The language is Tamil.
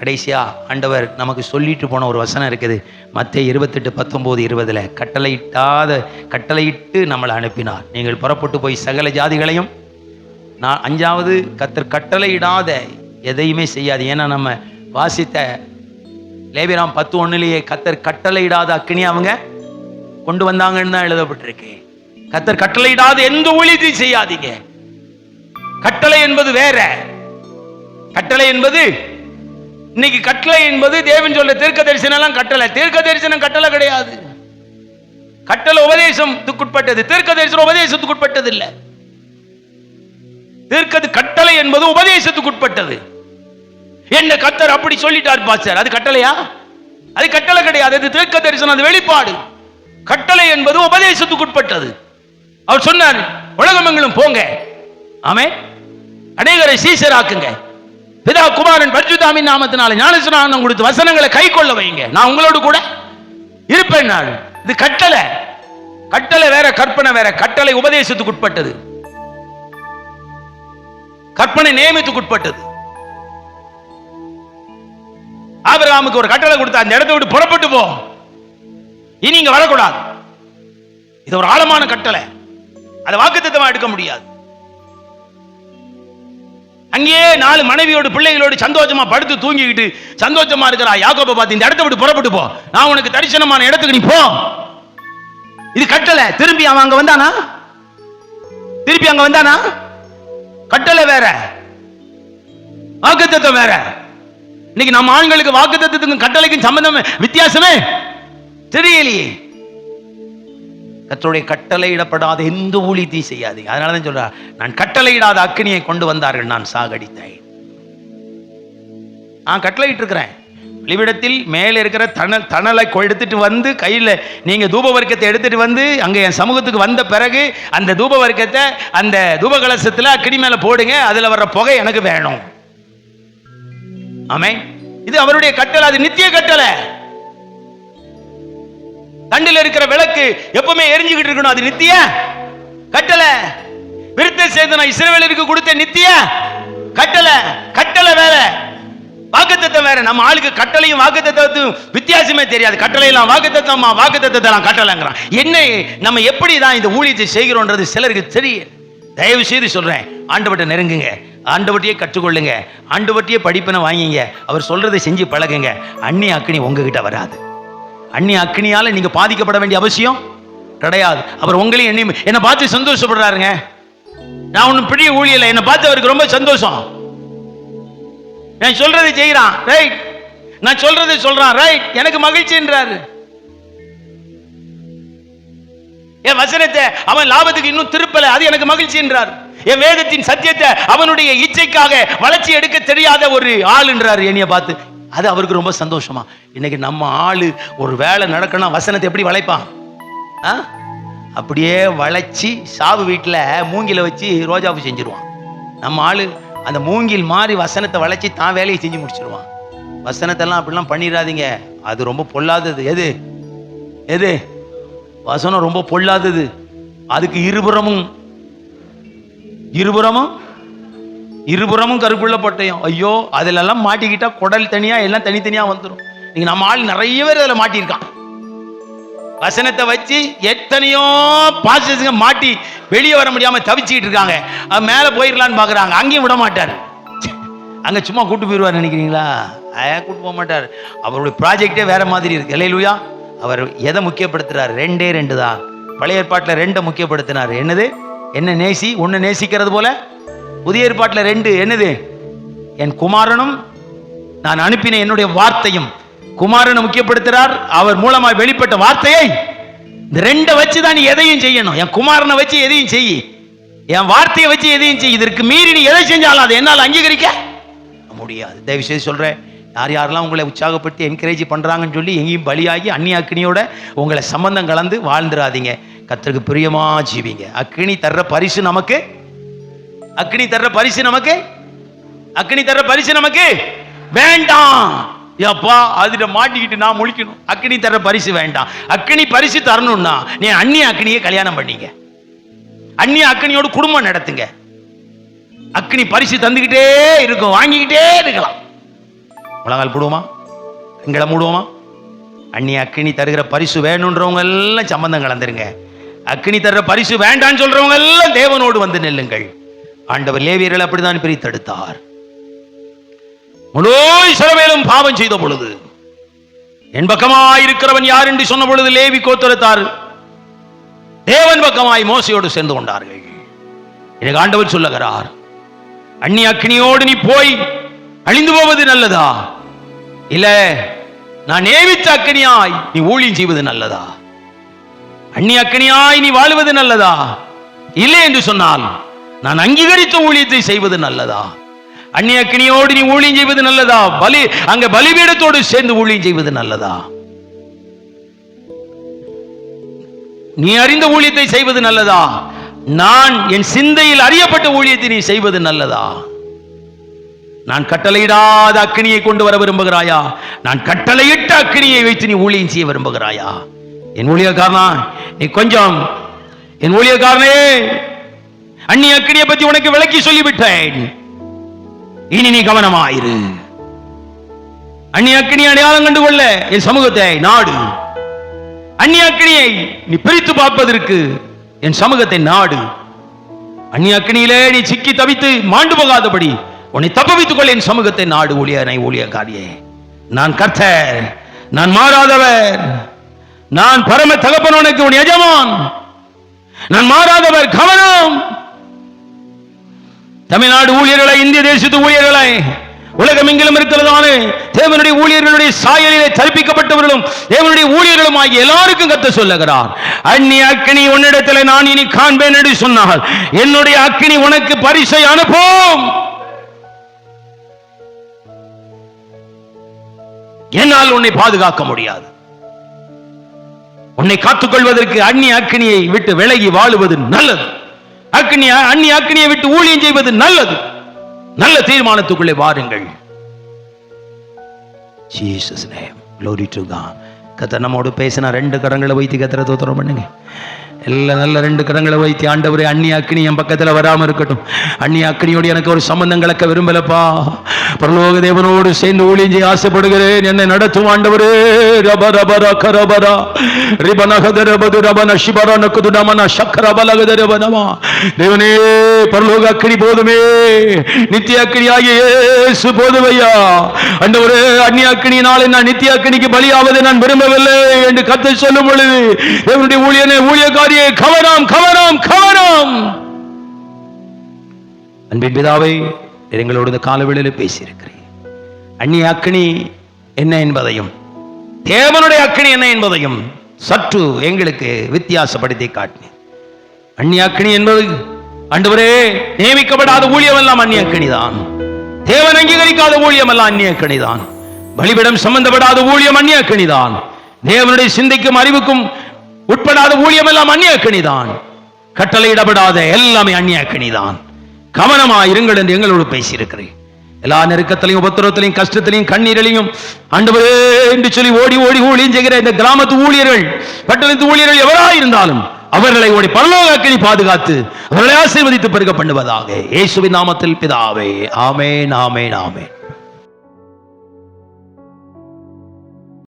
கடைசியா ஆண்டவர் நமக்கு சொல்லிட்டு போன ஒரு வசனம் இருக்குது. மத்தேயு 28:19-20 கட்டளையிட்டு நம்மளை அனுப்பினார். நீங்கள் புறப்பட்டு போய் சகல ஜாதிகளையும். நான் 5வது கர்த்தர் கட்டளையிடாத எதையுமே செய்யாது. ஏன்னா நம்ம வாசித்த லேவியராம் 10:1 கர்த்தர் கட்டளையிடாத அக்கினி அவங்க கொண்டு வந்தாங்கன்னு தான் எழுதப்பட்டிருக்கு. கர்த்தர் கட்டளையிடாத எந்த ஊழியத்தையும் செய்யாதீங்க. கட்டளை என்பது வேற. கட்டளை என்பது இன்னைக்கு கட்டளை என்பது தேவன் சொல்ற தீர்க்க தரிசனம் கட்டளை. தீர்க்க தரிசனம் கட்டளை கிடையாது. கட்டளை உபதேசத்துக்குட்பட்டது. தீர்க்க தரிசனம் உபதேசத்துக்குட்பட்டது இல்ல. கட்டளை என்பது உபதேசத்துக்குட்பட்டது. என்ன கர்த்தர் அப்படி சொல்லிட்டார் பாஸ்டர், அது கட்டளையா? அது கட்டளை கிடையாது. அது தீர்க்க தரிசனம், அது வெளிப்பாடு. கட்டளை என்பது உபதேசத்துக்குட்பட்டது. அவர் சொன்னார், உலகமெங்கிலும் போங்க, ஆமென், அநேகரை சீஷராக்குங்க, பிதா குமாரன் பரிசுத்தாவின் நாமத்தினால ஞானஸ்நானம் கொடுத்து வசனங்களை கை கொள்ள வைங்க, நான் உங்களோடு கூட இருப்பேன். இது கட்டளை. கட்டளை வேற, கற்பனை வேற. கட்டளை உபதேசத்துக்குட்பட்டது, கற்பனை நியமத்துக்குட்பட்டது. ஆபிரகாமுக்கு ஒரு கட்டளை கொடுத்தா, அந்த இடத்தை விட்டு புறப்பட்டு போ, இனி இங்க வரக்கூடாது. இது ஒரு ஆழமான கட்டளை. அதை வாக்குத்தத்தமா எடுக்க முடியாது. அங்கேயே 4 மனைவியோடு பிள்ளைகளோடு சந்தோஷமா படுத்து தூங்கிக்கிட்டு சந்தோஷமா இருக்கிறா யாக்கோபை பார்த்து, இந்த இடத்தை விட்டு புறப்பட்டு போ, நான் உனக்கு தரிசனமான இடத்துக்கு நீ போ. இது கட்டளை. திரும்பி அவன் அங்க வந்தானா? திருப்பி அங்க வந்தானா? கட்டளை வேற, வாக்குத்தத்தம் வேற. இன்னைக்கு நம்ம ஆண்களுக்கு வாக்குத்தத்தத்துக்கும் கட்டளைக்கும் சம்பந்தம் வித்தியாசமே தெரியலையே. கர்த்தருடைய கட்டளையிடப்படாத எந்த ஊழியத்தையும் செய்யாதீங்க. அதனாலதான் சொல்றா, நான் கட்டளையிடாத அக்கினியை கொண்டு வந்தார்கள், நான் சாகடித்தேன். நான் கட்டளையிட்டு இருக்கிறேன். பலிபீடத்தில் மேலே இருக்கிற தணலை எடுத்துட்டு வந்து கையில் நீங்க தூப வர்க்கத்தை எடுத்துட்டு வந்து அங்க என் சமூகத்துக்கு வந்த பிறகு அந்த தூப வர்க்கத்தை அந்த தூப கலசத்துல அக்கினி மேல போடுங்க, அதுல வர்ற புகை எனக்கு வேணும். ஆமென். இது அவருடைய கட்டளை. அது நித்திய கட்டளை. தண்டில் இருக்கிற விளக்கு எப்பவுமே எரிஞ்சுக்கிட்டு இருக்கணும், அது நித்திய கட்டளை. விருத்த சேதனம் இஸ்ரவேலருக்கு கொடுத்த நித்திய கட்டளை. கட்டளை வேற, வாக்குத்தத்தம் வேற. நம்ம ஆளுக்கு கட்டளையும் வாக்குத்தத்தத்தும் வித்தியாசமே தெரியாது. கட்டளையெல்லாம் வாக்குத்தத்தமா, வாக்குத்தத்தெல்லாம் கட்டளைங்கிறான். என்ன நம்ம எப்படி தான் இந்த ஊழியத்தை செய்கிறோன்றது சிலருக்கு தெரியும். தயவு செய்து சொல்றேன், ஆண்டவர்கிட்ட நெருங்குங்க, ஆண்டவர்கிட்டயே கற்றுக்கொள்ளுங்க, ஆண்டவர்கிட்டயே படிப்பினை வாங்கிங்க, அவர் சொல்றதை செஞ்சு பழகுங்க. அந்நிய அக்கினி உங்ககிட்ட வராது. அந்நிய அக்கினியால நீங்க பாதிக்கப்பட வேண்டிய அவசியம் கிடையாது. அவர் உங்களையும் என்னை பார்த்து சந்தோஷப்படுறாருங்க. நான் ஒன்னும் பெரிய ஊழியல, என்னை பார்த்து அவருக்கு ரொம்ப சந்தோஷம். நான் சொல்றதை செய்யறான், ரைட், நான் சொல்றதை சொல்றான், ரைட், எனக்கு மகிழ்ச்சின்றாரு. என் வசனத்தை அவன் லாபத்துக்கு இன்னும் திருப்பல, அது எனக்கு மகிழ்ச்சின்றார். என் வேதத்தின் சத்தியத்தை அவனுடைய இச்சைக்காக வளர்ச்சி எடுக்க தெரியாத ஒரு ஆளுன்றாரு என்னைய பார்த்து, அது அவருக்கு ரொம்ப சந்தோஷமா. இன்னைக்கு நம்ம ஆளு ஒரு வேலை நடக்கணும், வசனத்தை எப்படி வளைப்பான்? அப்படியே வளைச்சி சாவு வீட்டில் மூங்கில வச்சு ரோஜாவு செஞ்சிருவான். நம்ம ஆளு அந்த மூங்கில் மாதிரி வசனத்தை வளைச்சி தான் வேலையை செஞ்சு முடிச்சிருவான். வசனத்தெல்லாம் அப்படிலாம் பண்ணிடாதீங்க, அது ரொம்ப பொல்லாதது. எது எது வசனம் ரொம்ப பொல்லாதது. அதுக்கு இருபுறமும் கருப்புள்ள பட்டயம். ஐயோ, அதுல எல்லாம் மாட்டிக்கிட்டா குடல் தனியா எல்லாம் தனித்தனியா வந்துடும். நீங்க நம்ம ஆள் நிறைய பேர் அதில் மாட்டியிருக்கான். வசனத்தை வச்சு எத்தனையோ பாஸ்டர்ஸுங்க மாட்டி வெளியே வர முடியாம தவிச்சுக்கிட்டு இருக்காங்க. மேல போயிடலான்னு பாக்குறாங்க, அங்கேயும் விட மாட்டார். அங்க சும்மா கூட்டு போயிடுவார் நினைக்கிறீங்களா? கூட்டு போக மாட்டார். அவருடைய ப்ராஜெக்டே வேற மாதிரி இருக்கு. அல்லேலூயா. அவர் எதை முக்கியப்படுத்துறாரு? 2 தான். பழைய ஏற்பாட்டில் 2 முக்கியப்படுத்தினார். என்னது? என்ன நேசி, ஒன்னு நேசிக்கிறது போல. புதிய ஏற்பாட்டில் 2 என்னது? என் குமாரனும் நான் அனுப்பின என்னுடைய வார்த்தையும். குமாரனை முக்கியப்படுத்துறார். அவர் மூலமா வெளிப்பட்ட வார்த்தையை, இந்த 2 வச்சுதான் நீ எதையும் செய்யணும். என் குமாரனை வச்சு எதையும் செய், என் வார்த்தையை வச்சு எதையும் செய். இதற்கு மீறி நீ எதை செஞ்சாலும் அதை என்னால் அங்கீகரிக்க முடியாது. தயவு செய்து சொல்றேன், யார் யாரெல்லாம் உங்களை உற்சாகப்படுத்தி என்கரேஜ் பண்றாங்கன்னு சொல்லி எங்கேயும் பலியாகி அந்நிய அக்கினியோட உங்களை சம்பந்தம் கலந்து வாழ்ந்துடாதீங்க. கர்த்தருக்கு பிரியமா ஜீவிங்க. அக்கினி தர்ற பரிசு நமக்கு, அக்கினி தர்ற பரிசு நமக்கு, அக்கினி தர்ற பரிசு நமக்கு வேண்டாம். அப்பா அதுல மாட்டிக்கிட்டு நான் முழிக்கணும். அக்கினி தர்ற பரிசு வேண்டாம். அக்கினி பரிசு தரணும்னா நீ அந்நிய அக்கினியை கல்யாணம் பண்ணீங்க, அந்நிய அக்கினியோடு குடும்பம் நடத்துங்க. அக்கினி பரிசு தந்துகிட்டே இருக்கும், வாங்கிக்கிட்டே இருக்கலாம். முழங்கால் போடுவோமா? எங்களை மூடுவோமா? அந்நிய அக்கினி தருகிற பரிசு வேணுன்றவங்க எல்லாம் சம்பந்தம் கலந்துருங்க. அக்கினி தருகிற பரிசு வேண்டான்னு சொல்றவங்க எல்லாம் தேவனோடு வந்து நெல்லுங்கள். ஆண்டவர் லேவியர்கள் அப்படித்தான் பிரித்தெடுத்தார். முழு இஸ்ரவேலும் பாவம் செய்த பொழுது என் பக்கமாய் இருக்கிறவன் யார் என்று சொன்ன பொழுது லேவி கோத்திரத்தார் தேவன் பக்கமாய் மோசையோடு சேர்ந்து கொண்டார்கள். எனக்கு ஆண்டவர் சொல்லுகிறார், அந்நிய அக்கினியோடு நீ போய் அழிந்து போவது நல்லதா, இல்ல நான் நேமித்த அக்கினியாய் நீ ஊழியம் செய்வது நல்லதா? அந்நிய அக்கினியாய் நீ வாழுவது நல்லதா, இல்லை என்று சொன்னால் நான் அங்கீகரித்த ஊழியத்தை செய்வது நல்லதா? அந்நிய அக்கினியோடு நீ ஊழியம் செய்வது நல்லதா, அங்க பலிபீடத்தோடு சேர்ந்து ஊழியம் செய்வது நல்லதா? நீ அறிந்த ஊழியத்தை செய்வது நல்லதா, நான் என் சிந்தையில் அறியப்பட்ட ஊழியத்தை நீ செய்வது நல்லதா? நான் கட்டளையிடாத அக்கினியை கொண்டு வர விரும்புகிறாயா, நான் கட்டளையிட்ட அக்கினியை வைத்து நீ ஊழியம் செய்ய விரும்புகிறாயா? என் ஊழியக்காரனா நீ கொஞ்சம், என் ஊழியக்காரனே அந்நிய அக்கினியை பற்றி உனக்கு விளக்கி சொல்லிவிட்டேன், இனி நீ கவனமாயிரு. அந்நிய அக்கினி அடையாளம் கண்டு கொள்ள என் சமூகத்தை நாடு. அந்நிய அக்கினியை நீ பிரித்து பார்ப்பதற்கு என் சமூகத்தை நாடு. அந்நிய அக்கினியிலே நீ சிக்கி தவித்து மாண்டு போகாதபடி உன்னை தப்புவித்துக் கொள்ள என் சமூகத்தை நாடு. ஊழியனை ஊழியக்காரியே, நான் கர்த்தர், நான் மாறாதவர், நான் பரம தகப்பனுக்கு உன் எஜமான், நான் மாறாதவர். கவனம்! தமிழ்நாடு ஊழியர்களை, இந்திய தேசத்து ஊழியர்களை, உலகம் எங்கிலும் இருக்கிறதான தேவனுடைய ஊழியர்களுடைய சாயலிலே தரிப்பிக்கப்பட்டவர்களும் தேவனுடைய ஊழியர்களும் ஆகிய எல்லாருக்கும் கர்த்தர் சொல்லுகிறார், அந்நிய அக்கினி உன்னிடத்தில் நான் இனி காண்பேன் என்று சொன்னால் என்னுடைய அக்கினி உனக்கு பரிசை அனுப்பும். என்னால் உன்னை பாதுகாக்க முடியாது. உன்னை காத்துக்கொள்வதற்கு அந்நிய அக்கினியை விட்டு விலகி வாழுவது நல்லது. அந்நிய அக்கினியை விட்டு ஊழியம் செய்வது நல்லது. நல்ல தீர்மானத்துக்குள்ளே வாருங்கள். Jesus name, glory to God. கர்த்தர் நம்மோடு பேசினா 2 கரங்களை வைத்து கர்த்தரை ஸ்தோத்திரம் பண்ணுங்க. எல்லாம் நல்ல 2 கரங்களை வைத்து, ஆண்டவரே அந்நிய அக்கினி என் பக்கத்தில் வராமல் இருக்கட்டும். அந்நிய அக்கினியோடு எனக்கு ஒரு சம்பந்தம் கலக்க விரும்பலப்பா. பரலோக தேவனோடு சேர்ந்து ஊழியம் செய்ய ஆசைப்படுகிறேன். என்னை நடத்தும் ஆண்டவரே. ரபரபர கரபரா ரிபனகதரபது ரபன சிபரனகுதுடமன சக்கரபலகதரபனமா. தேவனே, பரலோக அக்கினி போதுமே, நித்திய அக்கினியாகிய இயேசு போதுமையா. ஆண்டவரே, அந்நிய அக்கினியினாலே நான் நித்திய அக்கினிக்கு பலியாவதை நான் விரும்பவில்லை என்று கர்த்தர் சொல்லும் பொழுது தேவனுடைய ஊழியக்காரியே கவனம், கவனம், கவனம். அன்பின் பிதாவே, எங்களோடு இந்த காலவேளையில் பேசியிருக்கிறேன். அந்நிய அக்கினி என்ன என்பதையும் தேவனுடைய அக்கினி என்ன என்பதையும் சற்று எங்களுக்கு வித்தியாசப்படுத்தி காட்டினேன். அந்நிய அக்கினி என்பது ஆண்டவரே நியமிக்கப்படாத ஊழியம் எல்லாம் அந்நிய அக்கினிதான். தேவன் அங்கீகரிக்காத ஊழியம் எல்லாம் அந்நிய அக்கினிதான். பலிபீடம் சம்பந்தப்படாத ஊழியம் அந்நிய அக்கினிதான். தேவனுடைய சிந்தைக்கும் அறிவுக்கும் உட்படாத ஊழியம் எல்லாம் அந்நிய அக்கினிதான். கட்டளையிடப்படாத எல்லாமே அந்நிய அக்கினிதான். கவனமாயிருங்கள் என்று எங்களோடு பேசியிருக்கிறேன். எல்லா நெருக்கத்திலையும், உபத்திரத்திலையும், கஷ்டத்திலையும், கண்ணீரிலையும் ஆண்டவரே என்று சொல்லி ஓடி ஓடி ஊழியம் செய்கிற இந்த கிராமத்து ஊழியர்கள், பட்டணத்து ஊழியர்கள் எவராயிருந்தாலும் அவர்களை ஓடி பரலோக அக்கினி பாதுகாத்து அவர்களை ஆசீர்வதித்து பெருக பண்ணுவதாக. இயேசுவின் நாமத்தில் பிதாவே, ஆமென், ஆமென், ஆமென்.